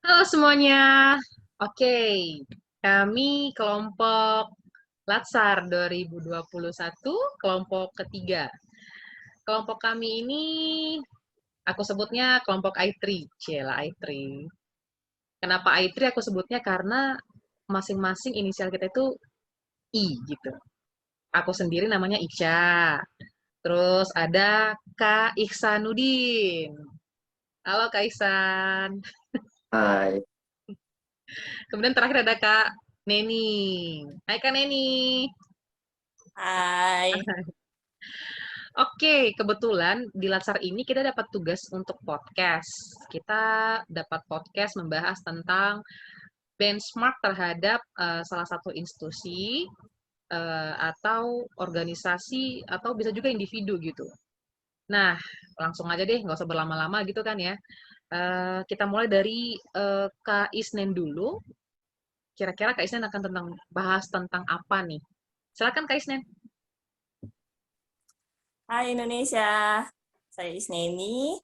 Halo semuanya. Oke, kami kelompok Latsar 2021, kelompok ketiga. Kelompok kami ini aku sebutnya kelompok I3, Cila I3. Kenapa I3 aku sebutnya karena masing-masing inisial kita itu I gitu. Aku sendiri namanya Ica. Terus ada Kak Ihsanuddin. Halo Kak Ihsan. Hai, Kemudian terakhir ada Kak Neni. Hai Kak Neni. Hai. Oke, kebetulan di Latsar ini kita dapat tugas untuk podcast. Kita dapat podcast membahas tentang benchmark terhadap salah satu institusi atau organisasi atau bisa juga individu gitu. Nah, langsung aja deh, nggak usah berlama-lama gitu kan ya. Kita mulai dari Kak Isnen dulu. Kira-kira Kak Isnen akan bahas tentang apa nih? Silakan Kak Isnen. Hai Indonesia. Saya Isneni.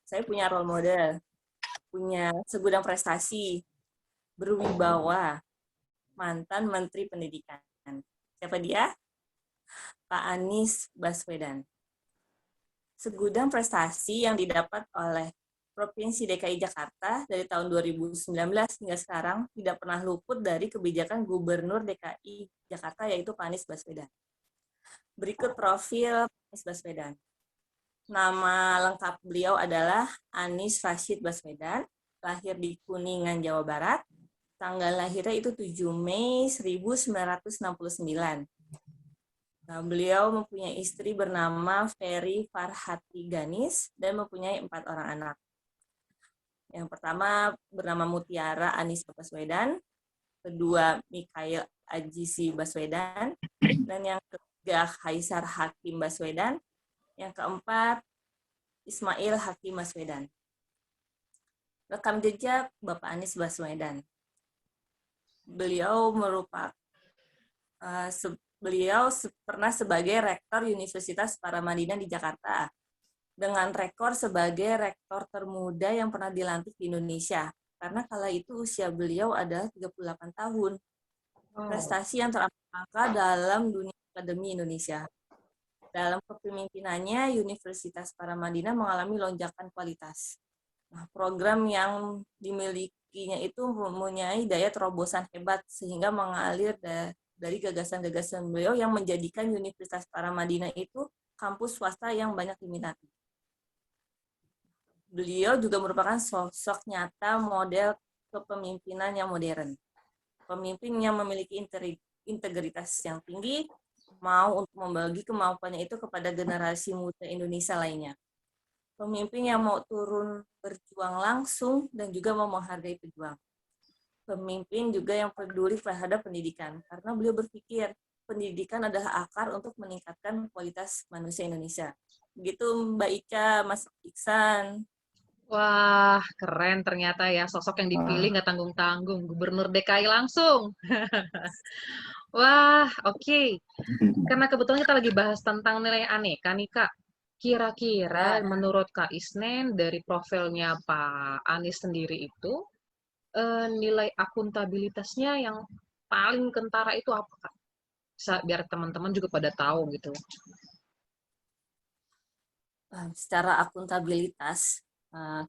Saya punya role model, punya segudang prestasi, berwibawa, mantan Menteri Pendidikan. Siapa dia? Pak Anies Baswedan. Segudang prestasi yang didapat oleh Provinsi DKI Jakarta dari tahun 2019 hingga sekarang tidak pernah luput dari kebijakan Gubernur DKI Jakarta yaitu Pak Anies Baswedan. Berikut profil Pak Anies Baswedan. Nama lengkap beliau adalah Anies Rashid Baswedan, lahir di Kuningan, Jawa Barat. Tanggal lahirnya itu 7 Mei 1969. Nah, beliau mempunyai istri bernama Ferry Farhati Ganis dan mempunyai 4 orang anak. Yang pertama bernama Mutiara Anies Baswedan, kedua Mikhail Ajisi Baswedan, dan yang ketiga Kaisar Hakim Baswedan, yang keempat Ismail Hakim Baswedan. Rekam jejak Bapak Anies Baswedan. Beliau pernah sebagai rektor Universitas Paramadina di Jakarta dengan rekor sebagai rektor termuda yang pernah dilantik di Indonesia. Karena kala itu usia beliau adalah 38 tahun. Prestasi yang terangkat dalam dunia akademi Indonesia. Dalam kepemimpinannya, Universitas Paramadina mengalami lonjakan kualitas. Nah, program yang dimilikinya itu mempunyai daya terobosan hebat sehingga mengalir dari gagasan-gagasan beliau yang menjadikan Universitas Paramadina itu kampus swasta yang banyak diminati. Beliau juga merupakan sosok nyata model kepemimpinan yang modern. Pemimpin yang memiliki integritas yang tinggi, mau untuk membagi kemampuannya itu kepada generasi muda Indonesia lainnya. Pemimpin yang mau turun berjuang langsung dan juga mau menghargai pejuang. Pemimpin juga yang peduli terhadap pendidikan, karena beliau berpikir pendidikan adalah akar untuk meningkatkan kualitas manusia Indonesia. Begitu Mbak Ica, Mas Iksan. Wah, keren ternyata ya sosok yang dipilih nggak tanggung-tanggung, Gubernur DKI langsung. Wah, oke. Karena kebetulan kita lagi bahas tentang nilai aneka nih, Kak. Kira-kira Ya, menurut Kak Isnen dari profilnya Pak Anies sendiri itu nilai akuntabilitasnya yang paling kentara itu apa, Kak? Biar teman-teman juga pada tahu gitu. secara akuntabilitas,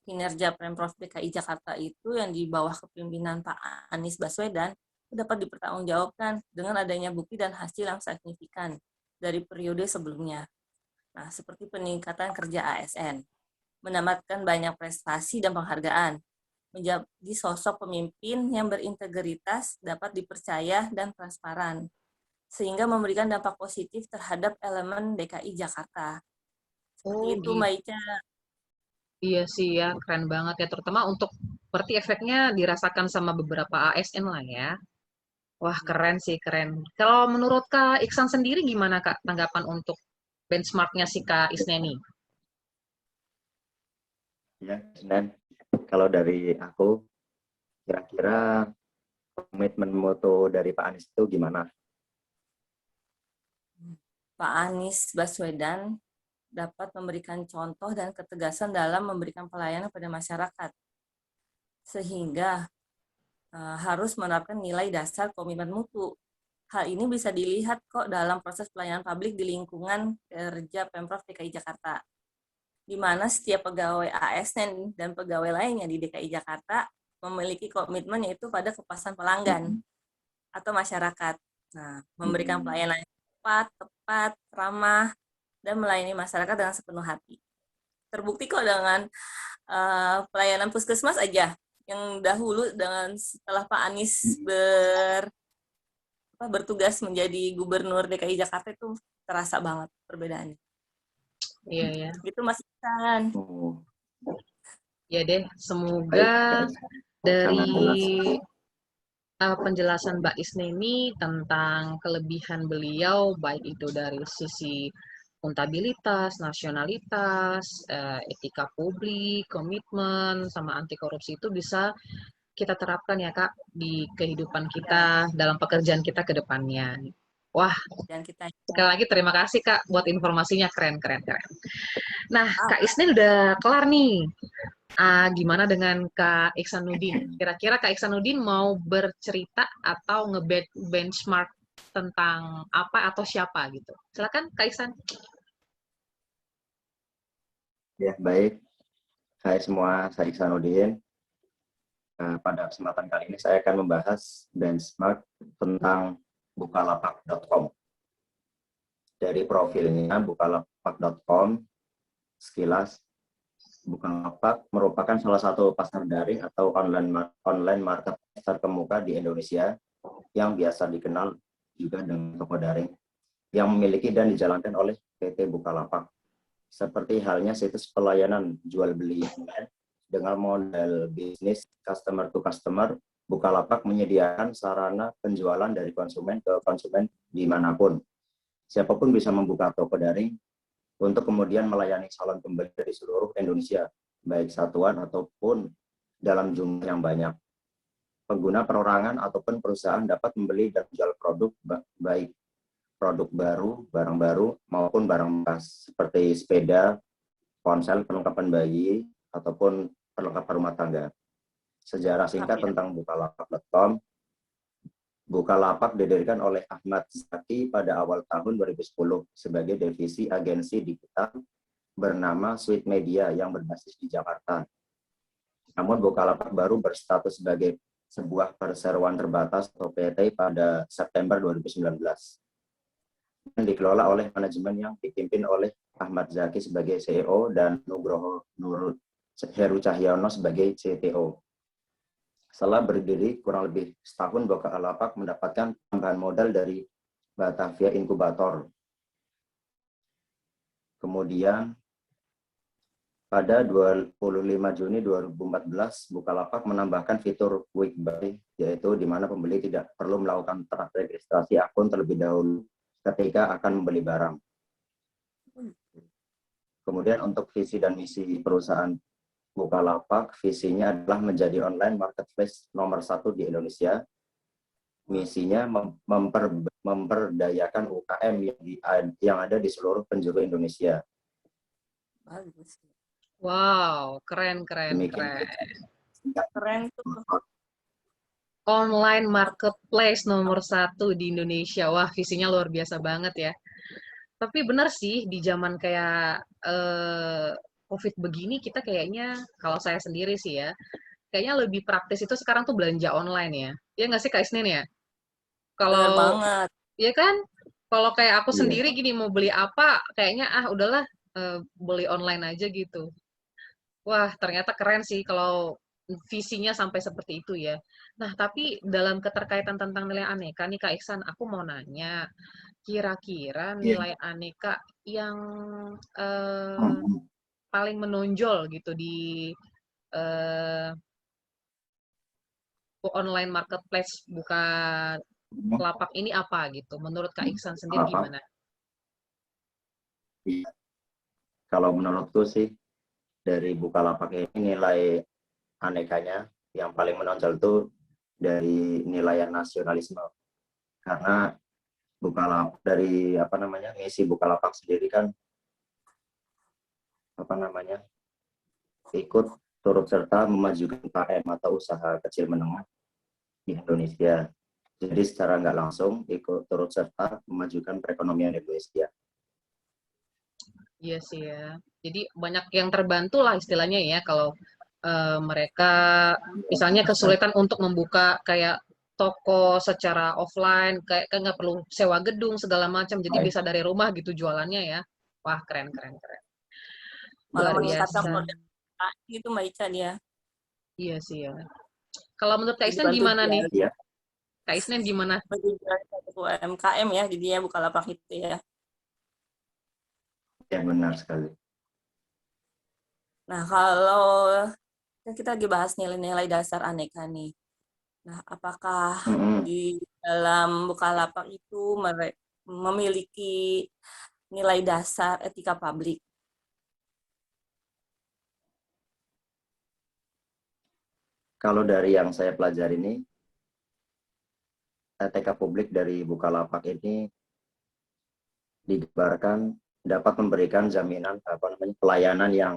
kinerja Pemprov DKI Jakarta itu yang di bawah kepemimpinan Pak Anies Baswedan dapat dipertanggungjawabkan dengan adanya bukti dan hasil yang signifikan dari periode sebelumnya. Nah, seperti peningkatan kerja ASN, mendapatkan banyak prestasi dan penghargaan, menjadi sosok pemimpin yang berintegritas, dapat dipercaya dan transparan, sehingga memberikan dampak positif terhadap elemen DKI Jakarta. Seperti Oh, itu, gitu. Mbak Ica. Iya sih ya, keren banget ya. Terutama untuk berarti efeknya dirasakan sama beberapa ASN lah ya. Wah, keren sih, keren. Kalau menurut Kak Iksan sendiri gimana Kak tanggapan untuk benchmarknya si Kak Isneni? ya, dan kalau dari aku, kira-kira komitmen moto dari Pak Anies itu gimana? Pak Anies Baswedan dapat memberikan contoh dan ketegasan dalam memberikan pelayanan pada masyarakat. sehingga harus menerapkan nilai dasar komitmen mutu. Hal ini bisa dilihat kok dalam proses pelayanan publik di lingkungan kerja Pemprov DKI Jakarta, di mana setiap pegawai ASN dan pegawai lainnya di DKI Jakarta memiliki komitmen yaitu pada kepuasan pelanggan atau masyarakat. Nah, memberikan pelayanan yang tepat, ramah, dan melayani masyarakat dengan sepenuh hati. Terbukti kok dengan pelayanan puskesmas aja, yang dahulu dengan setelah Pak Anies bertugas menjadi gubernur DKI Jakarta itu terasa banget perbedaannya. Iya, ya. Itu Mas Isan. Ya deh, semoga dari penjelasan Mbak Isneni tentang kelebihan beliau, baik itu dari sisi akuntabilitas, nasionalitas, etika publik, komitmen, sama anti korupsi itu bisa kita terapkan ya Kak di kehidupan kita, dalam pekerjaan kita ke depannya. Wah, dan kita sekali lagi terima kasih Kak buat informasinya, keren. Nah, Kak Isnin udah kelar nih. Gimana dengan Kak Iksanuddin? Kira-kira Kak Iksanuddin mau bercerita atau nge-benchmark tentang apa atau siapa gitu? Silakan Kak Iksan. Ya, baik. Hai semua, saya Iksanuddin. Pada kesempatan kali ini saya akan membahas benchmark tentang bukalapak.com. Dari profilnya bukalapak.com, sekilas, Bukalapak merupakan salah satu pasar daring atau online marketplace terkemuka di Indonesia yang biasa dikenal juga dengan toko daring yang memiliki dan dijalankan oleh PT Bukalapak. Seperti halnya situs pelayanan jual beli online dengan model bisnis customer to customer, Bukalapak menyediakan sarana penjualan dari konsumen ke konsumen dimanapun. Siapapun bisa membuka toko daring untuk kemudian melayani calon pembeli dari seluruh Indonesia, baik satuan ataupun dalam jumlah yang banyak. Pengguna perorangan ataupun perusahaan dapat membeli dan menjual produk, baik produk baru, barang baru, maupun barang bekas, seperti sepeda, ponsel, perlengkapan bayi, ataupun perlengkapan rumah tangga. Sejarah singkat tentang Bukalapak.com. Bukalapak didirikan oleh Ahmad Zaki pada awal tahun 2010 sebagai divisi agensi digital bernama Sweet Media yang berbasis di Jakarta. Namun Bukalapak baru berstatus sebagai sebuah perseroan terbatas atau PT pada September 2019. Dan dikelola oleh manajemen yang dipimpin oleh Ahmad Zaki sebagai CEO dan Nugroho Heru Cahyono sebagai CTO. Setelah berdiri kurang lebih setahun, Bukalapak mendapatkan tambahan modal dari Batavia Inkubator. Kemudian pada 25 Juni 2014, Bukalapak menambahkan fitur Quick Buy, yaitu di mana pembeli tidak perlu melakukan registrasi akun terlebih dahulu ketika akan membeli barang. Kemudian untuk visi dan misi perusahaan Bukalapak, visinya adalah menjadi online marketplace nomor 1 di Indonesia. Misinya memperdayakan UKM yang ada di seluruh penjuru Indonesia. Wow, keren. Keren tuh. Online marketplace nomor 1 di Indonesia. Wah, visinya luar biasa banget ya. Tapi benar sih, di zaman kayak COVID begini, kita kayaknya, kalau saya sendiri sih ya, kayaknya lebih praktis itu sekarang tuh belanja online ya. Iya nggak sih Kak Isnin ya? Bener Kalau, banget. ya kan? Kalau kayak aku Iya. sendiri gini, mau beli apa, kayaknya udahlah, beli online aja gitu. Wah, ternyata keren sih kalau visinya sampai seperti itu ya. Nah, tapi dalam keterkaitan tentang nilai aneka nih Kak Iksan, aku mau nanya, kira-kira nilai aneka yang paling menonjol gitu di online marketplace Bukalapak ini apa gitu? Menurut Kak Iksan sendiri gimana? Kalau menurutku sih, dari Bukalapak ini nilai anekanya yang paling menonjol itu dari nilai nasionalisme. Karena Bukalapak dari misi Bukalapak sendiri kan ikut turut serta memajukan UKM atau usaha kecil menengah di Indonesia. Jadi secara nggak langsung ikut turut serta memajukan perekonomian Indonesia. Iya sih ya. Jadi banyak yang terbantu lah istilahnya ya kalau mereka misalnya kesulitan untuk membuka kayak toko secara offline, kayak kan nggak perlu sewa gedung segala macam, jadi bisa dari rumah gitu jualannya ya. Wah, keren, keren, keren. Malah Luar meningkatkan biasa. produk gitu Mbak Ica dia. Iya sih ya. Kalau menurut Kak Jadi Isnen bantu gimana nih? jual, Iya, Kak Isnen gimana? bantu jual satu UMKM ya, jadinya Bukalapak itu ya. ya benar sekali. Nah, kalau kita lagi bahas nilai-nilai dasar aneka nih. Nah, apakah Mm-mm. di dalam Bukalapak itu memiliki nilai dasar etika publik? Kalau dari yang saya pelajari ini, etika publik dari Bukalapak ini digambarkan dapat memberikan jaminan pelayanan yang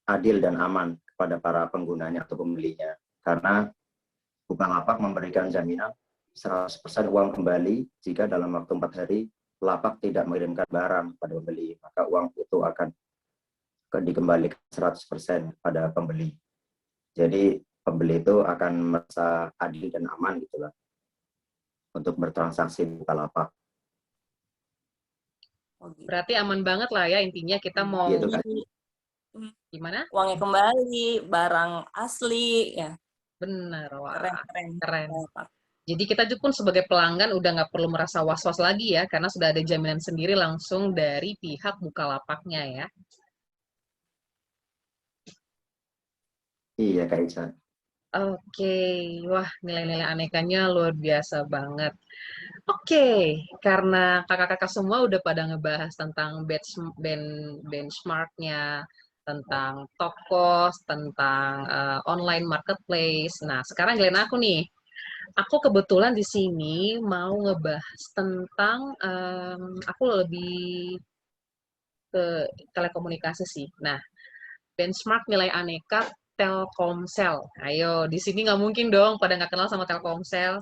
adil dan aman kepada para penggunanya atau pembelinya. Karena Bukalapak memberikan jaminan 100% uang kembali jika dalam waktu 4 hari lapak tidak mengirimkan barang pada pembeli, maka uang itu akan dikembalikan 100% pada pembeli. Jadi pembeli itu akan merasa adil dan aman gitulah untuk bertransaksi di Bukalapak. Oh, gitu. Berarti aman banget lah ya intinya kita mau Gitu kan? gimana? Uangnya kembali, barang asli, ya. Benar, wah, Keren-keren. keren. Jadi kita juga pun sebagai pelanggan udah nggak perlu merasa was-was lagi ya, karena sudah ada jaminan sendiri langsung dari pihak Bukalapaknya ya. Iya Kak Ica. Oke, wah nilai-nilai anekanya luar biasa banget. Oke, karena kakak-kakak semua udah pada ngebahas tentang benchmarknya, tentang toko, tentang online marketplace. Nah, sekarang giliran aku nih. Aku kebetulan di sini mau ngebahas tentang aku lebih ke telekomunikasi sih. Nah, benchmark nilai aneka Telkomsel. Ayo, di sini nggak mungkin dong pada nggak kenal sama Telkomsel.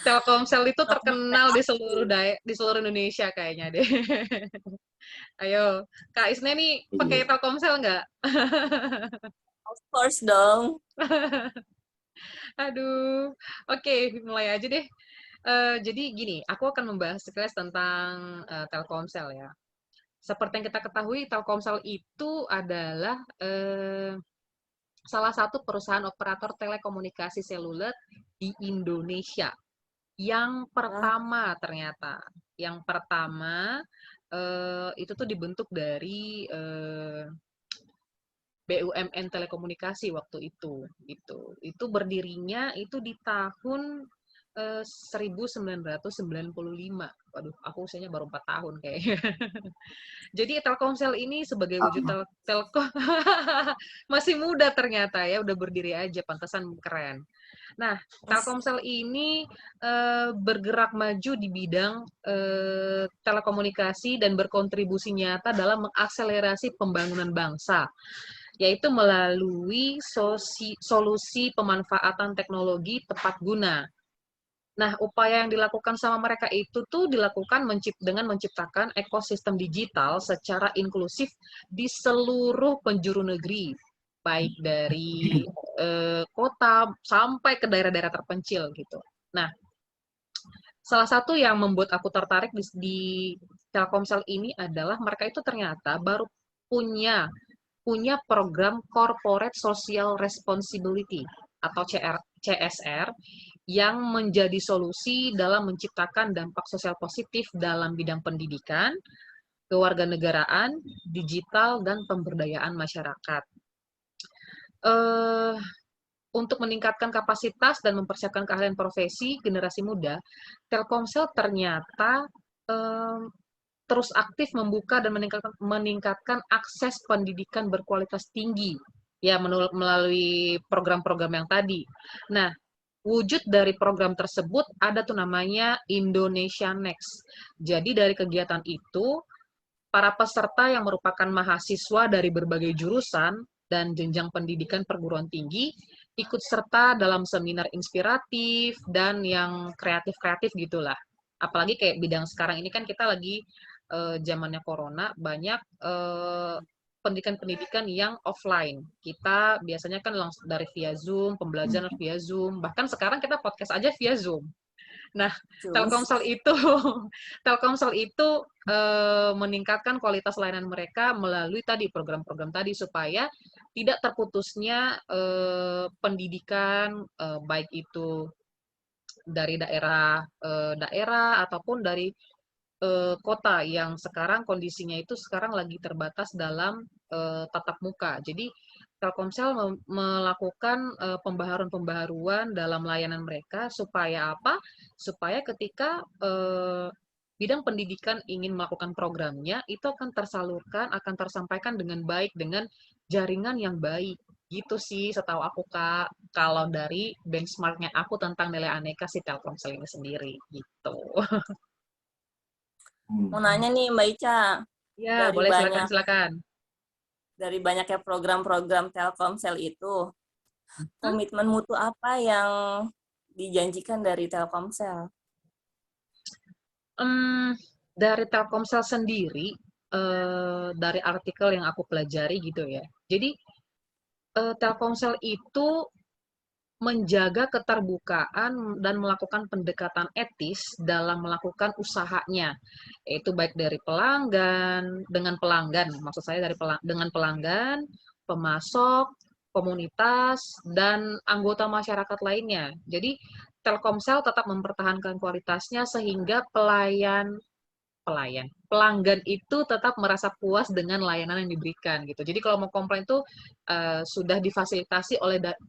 Telkomsel itu terkenal di seluruh Indonesia kayaknya deh. Ayo, Kak Isne nih pakai Iya. Telkomsel nggak? Of course dong. Aduh, oke, mulai aja deh. Jadi gini, aku akan membahas sekilas tentang Telkomsel ya. Seperti yang kita ketahui, Telkomsel itu adalah salah satu perusahaan operator telekomunikasi seluler di Indonesia. Yang pertama ternyata, yang pertama itu tuh dibentuk dari BUMN Telekomunikasi waktu itu, gitu. Itu berdirinya itu di tahun 1995. Waduh, aku usianya baru 4 tahun kayaknya. Jadi Telkomsel ini sebagai wujud telkom masih muda ternyata ya, udah berdiri aja, pantesan keren. Nah, Telkomsel ini bergerak maju di bidang telekomunikasi dan berkontribusi nyata dalam mengakselerasi pembangunan bangsa, yaitu melalui solusi pemanfaatan teknologi tepat guna. Nah, upaya yang dilakukan sama mereka itu tuh dilakukan dengan menciptakan ekosistem digital secara inklusif di seluruh penjuru negeri, baik dari kota sampai ke daerah-daerah terpencil gitu. Nah, salah satu yang membuat aku tertarik di Telkomsel ini adalah mereka itu ternyata baru punya program Corporate Social Responsibility atau CSR yang menjadi solusi dalam menciptakan dampak sosial positif dalam bidang pendidikan, kewarganegaraan, digital, dan pemberdayaan masyarakat. Untuk meningkatkan kapasitas dan mempersiapkan keahlian profesi generasi muda, Telkomsel ternyata terus aktif membuka dan meningkatkan akses pendidikan berkualitas tinggi ya melalui program-program yang tadi. Nah, wujud dari program tersebut ada tuh namanya Indonesia Next. Jadi dari kegiatan itu para peserta yang merupakan mahasiswa dari berbagai jurusan dan jenjang pendidikan perguruan tinggi ikut serta dalam seminar inspiratif dan yang kreatif-kreatif gitulah. Apalagi kayak bidang sekarang ini kan kita lagi zamannya corona, banyak pendidikan-pendidikan yang offline. Kita biasanya kan langsung dari via Zoom, pembelajaran via Zoom, bahkan sekarang kita podcast aja via Zoom. Nah, Telkomsel itu Telkomsel itu meningkatkan kualitas layanan mereka melalui tadi program-program tadi supaya tidak terputusnya pendidikan baik itu dari daerah ataupun dari kota yang sekarang kondisinya itu sekarang lagi terbatas dalam tatap muka. Jadi Telkomsel melakukan pembaharuan-pembaharuan dalam layanan mereka supaya apa? Supaya ketika bidang pendidikan ingin melakukan programnya, itu akan tersalurkan, akan tersampaikan dengan baik, dengan jaringan yang baik. Gitu sih setahu aku, Kak. Kalau dari benchmarknya aku tentang nilai aneka si Telkomsel ini sendiri. Gitu. Mau nanya nih Mbak Ica, Ya, dari boleh silakan banyak silakan. dari banyaknya program-program Telkomsel itu, komitmen mutu apa yang dijanjikan dari Telkomsel? Dari Telkomsel sendiri, dari artikel yang aku pelajari gitu ya. Jadi Telkomsel itu menjaga keterbukaan dan melakukan pendekatan etis dalam melakukan usahanya, yaitu baik dari pelanggan, maksud saya dengan pelanggan, pemasok, komunitas, dan anggota masyarakat lainnya. Jadi Telkomsel tetap mempertahankan kualitasnya sehingga pelanggan itu tetap merasa puas dengan layanan yang diberikan gitu. Jadi kalau mau komplain itu sudah difasilitasi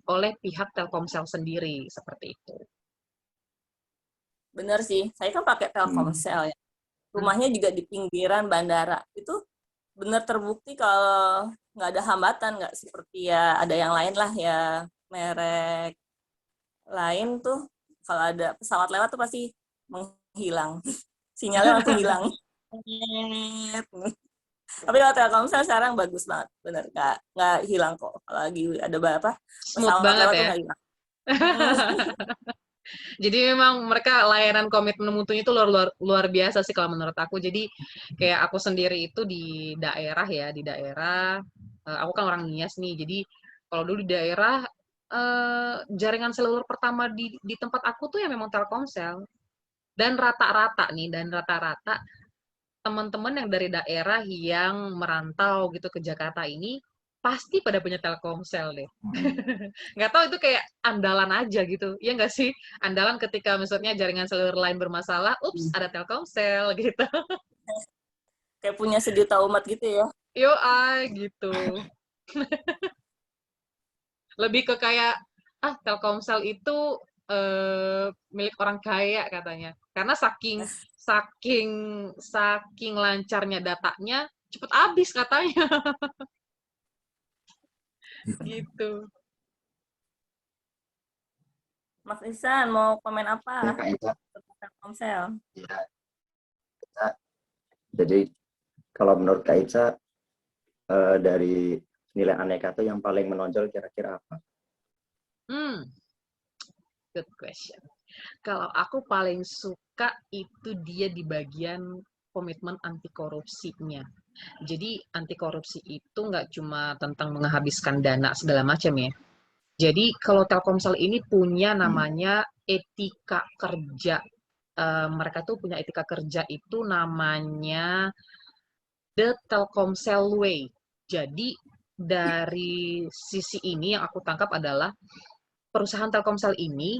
oleh pihak Telkomsel sendiri seperti itu. Bener sih, saya kan pakai Telkomsel ya. Rumahnya juga di pinggiran bandara. Itu bener terbukti kalau nggak ada hambatan, nggak seperti ya ada yang lain lah ya, merek lain tuh kalau ada pesawat lewat tuh pasti menghilang. Sinyalnya langsung hilang. Tapi kalau Telkomsel sekarang bagus banget, bener Kak. Nggak hilang kok. Kalau lagi ada apa Smooth pesawat banget lewat tuh ya. nggak hilang. Jadi memang mereka layanan komitmen mutunya itu luar biasa sih kalau menurut aku. Jadi kayak aku sendiri itu di daerah ya, aku kan orang Nias nih. Jadi kalau dulu di daerah jaringan seluler pertama di tempat aku tuh ya memang Telkomsel. Dan rata-rata teman-teman yang dari daerah yang merantau gitu ke Jakarta ini pasti pada punya Telkomsel deh. Nggak tahu itu kayak andalan aja gitu. Ya nggak sih? Andalan ketika misalnya jaringan seluler lain bermasalah, ups, ada Telkomsel gitu. Kayak punya sejuta umat gitu ya. Yo, gitu. Lebih ke kayak, Telkomsel itu milik orang kaya katanya. Karena saking saking saking lancarnya datanya, cepet habis katanya. Gitu. Mas Isan mau komen apa Ya, Kak Ica. tentang Telkomsel? Ya, Ica. Jadi kalau menurut Kak Ica, dari nilai aneka itu yang paling menonjol kira-kira apa? Good question. Kalau aku paling suka itu dia di bagian komitmen anti korupsinya. Jadi anti korupsi itu nggak cuma tentang menghabiskan dana segala macam ya. Jadi kalau Telkomsel ini punya namanya etika kerja. Mereka tuh punya etika kerja itu namanya The Telkomsel Way. Jadi dari sisi ini yang aku tangkap adalah perusahaan Telkomsel ini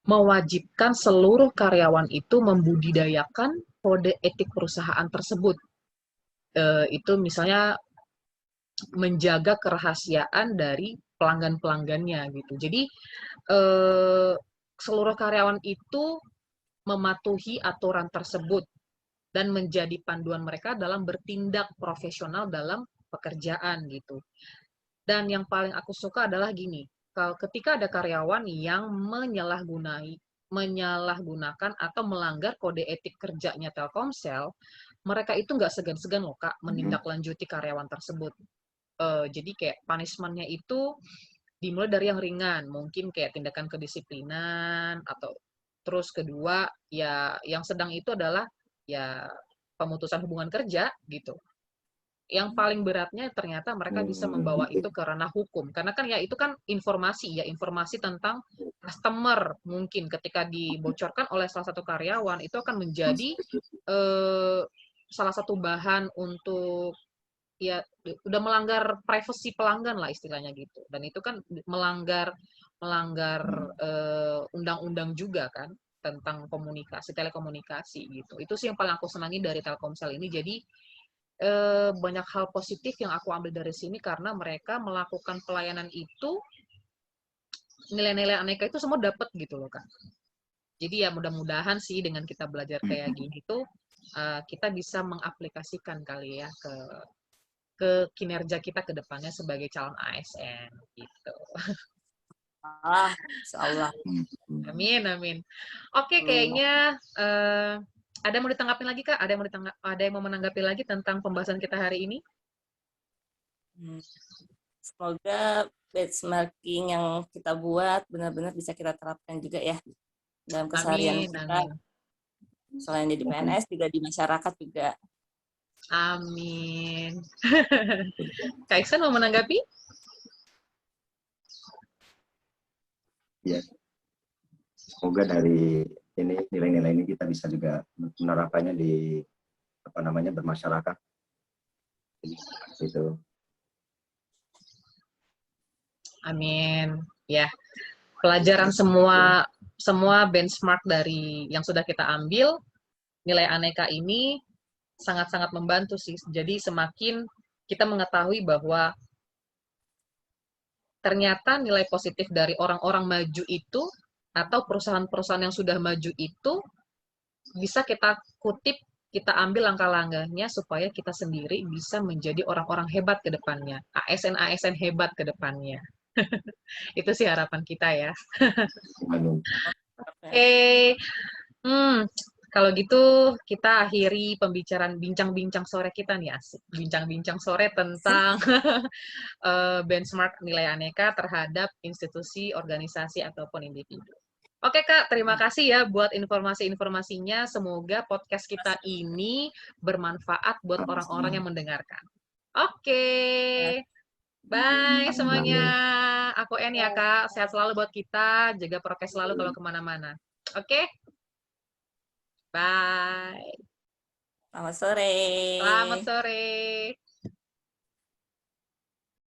mewajibkan seluruh karyawan itu membudidayakan kode etik perusahaan tersebut. Itu misalnya menjaga kerahasiaan dari pelanggan-pelanggannya gitu. Jadi seluruh karyawan itu mematuhi aturan tersebut dan menjadi panduan mereka dalam bertindak profesional dalam pekerjaan gitu. Dan yang paling aku suka adalah gini, ketika ada karyawan yang menyalahgunakan atau melanggar kode etik kerjanya Telkomsel, mereka itu nggak segan-segan loh Kak menindaklanjuti karyawan tersebut. Jadi kayak punishment-nya itu dimulai dari yang ringan, mungkin kayak tindakan kedisiplinan, atau terus kedua ya yang sedang itu adalah ya pemutusan hubungan kerja gitu. Yang paling beratnya ternyata mereka bisa membawa itu ke ranah hukum, karena kan ya itu kan informasi tentang customer, mungkin ketika dibocorkan oleh salah satu karyawan itu akan menjadi salah satu bahan untuk ya udah melanggar privasi pelanggan lah istilahnya gitu, dan itu kan melanggar undang-undang juga kan tentang telekomunikasi gitu. Itu sih yang paling aku senangi dari Telkomsel ini. Jadi banyak hal positif yang aku ambil dari sini karena mereka melakukan pelayanan itu, nilai-nilai aneka itu semua dapat gitu loh Kak. Jadi ya mudah-mudahan sih dengan kita belajar kayak gini tuh kita bisa mengaplikasikan kali ya ke kinerja kita ke depannya sebagai calon ASN gitu. Insyaallah. Amin, amin. Oke, kayaknya ada yang mau ditanggapi lagi Kak? Ada yang mau menanggapi lagi tentang pembahasan kita hari ini? Semoga benchmarking yang kita buat benar-benar bisa kita terapkan juga ya dalam keseharian Amin, kita. amin. Selain jadi PNS juga di masyarakat juga. Amin. Kak Iksan mau menanggapi? Ya, semoga dari ini nilai-nilai ini kita bisa juga menerapkannya di bermasyarakat. Itu. Amin. Ya, pelajaran semua benchmark dari yang sudah kita ambil, nilai aneka ini sangat-sangat membantu sih. Jadi semakin kita mengetahui bahwa ternyata nilai positif dari orang-orang maju itu atau perusahaan-perusahaan yang sudah maju itu bisa kita kutip, kita ambil langkah-langkahnya supaya kita sendiri bisa menjadi orang-orang hebat ke depannya, ASN-ASN hebat ke depannya. Itu sih harapan kita ya. Oke. Kalau gitu kita akhiri pembicaraan bincang-bincang sore kita nih, asik. Bincang-bincang sore tentang benchmark nilai aneka terhadap institusi, organisasi, ataupun individu. Oke Kak, terima kasih ya buat informasi-informasinya. Semoga podcast kita ini bermanfaat buat orang-orang yang mendengarkan. Oke. Bye semuanya. Aku En ya Kak. Sehat selalu buat kita. Jaga prokes selalu kalau kemana-mana. Oke? Bye. Selamat sore. Selamat sore.